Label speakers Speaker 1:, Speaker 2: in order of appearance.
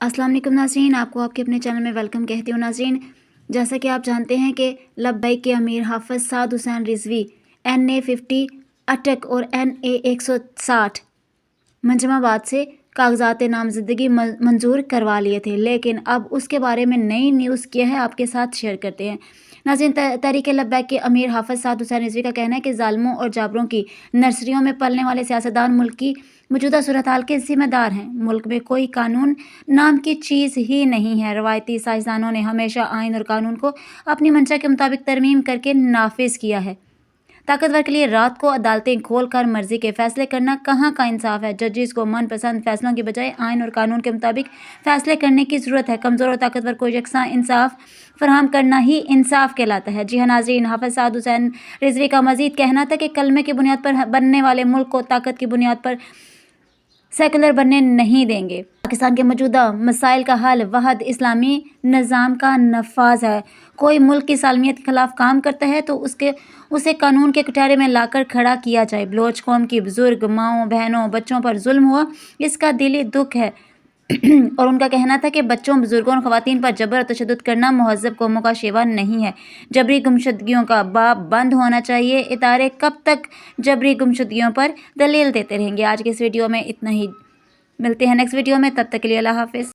Speaker 1: अस्सलाम वालेकुम नाज़रीन, आपको आपके अपने चैनल में वेलकम कहती हूँ। नाज़रीन, जैसा कि आप जानते हैं कि लब्बैक के अमीर हाफ़िज़ साद हुसैन रिज़वी NA50 अटक और NA 160 मंजमाबाद से कागजात नामज़दगी मंजूर करवा लिए थे, लेकिन अब उसके बारे में नई न्यूज़ क्या है आपके साथ शेयर करते हैं। नाज़रीन, तहरीक लब्बैक के अमीर हाफ़िज़ साद हुसैन रिज़वी का कहना है कि ज़ालिमों और जाबरों की नर्सरियों में पलने वाले सियासतदान मुल्क की मौजूदा सूरत हाल के ज़िम्मेदार हैं। मुल्क में कोई कानून नाम की चीज़ ही नहीं है। रवायती साइंसदानों ने हमेशा आइन और कानून को अपनी मंशा के मुताबिक तरमीम करके नाफिज किया है। ताकतवर के लिए रात को अदालतें खोल कर मर्जी के फैसले करना कहाँ का इंसाफ है। जजेस को मनपसंद फैसलों की बजाय आइन और कानून के मुताबिक फैसले करने की ज़रूरत है। कमज़ोर और ताकतवर को यकसा इंसाफ फराहम करना ही इंसाफ कहलाता है। जी हाँ नाज़रीन, हाफ़िज़ साद हुसैन रिज़वी का मज़ीद कहना था कि कलमे की बुनियाद पर बनने वाले मुल्क को ताकत की बुनियाद पर सेकुलर बनने नहीं देंगे। पाकिस्तान के मौजूदा मसाइल का हल वहद इस्लामी निज़ाम का नफाज है। कोई मुल्क की सालमियत के खिलाफ काम करता है तो उसे कानून के कटहरे में लाकर खड़ा किया जाए। बलोच कौम की बुजुर्ग माओं बहनों बच्चों पर जुल्म हुआ, इसका दिली दुख है और उनका कहना था कि बच्चों बुजुर्गों और ख़वातीन पर जबर और तशद्दुद करना महज़ब कौमों का शेवा नहीं है। जबरी गुमशुदगियों का बाब बंद होना चाहिए। इदारे कब तक जबरी गुमशुदगियों पर दलील देते रहेंगे। आज के इस वीडियो में इतना ही, मिलते हैं नेक्स्ट वीडियो में, तब तक के लिए अल्लाह हाफ़िज़।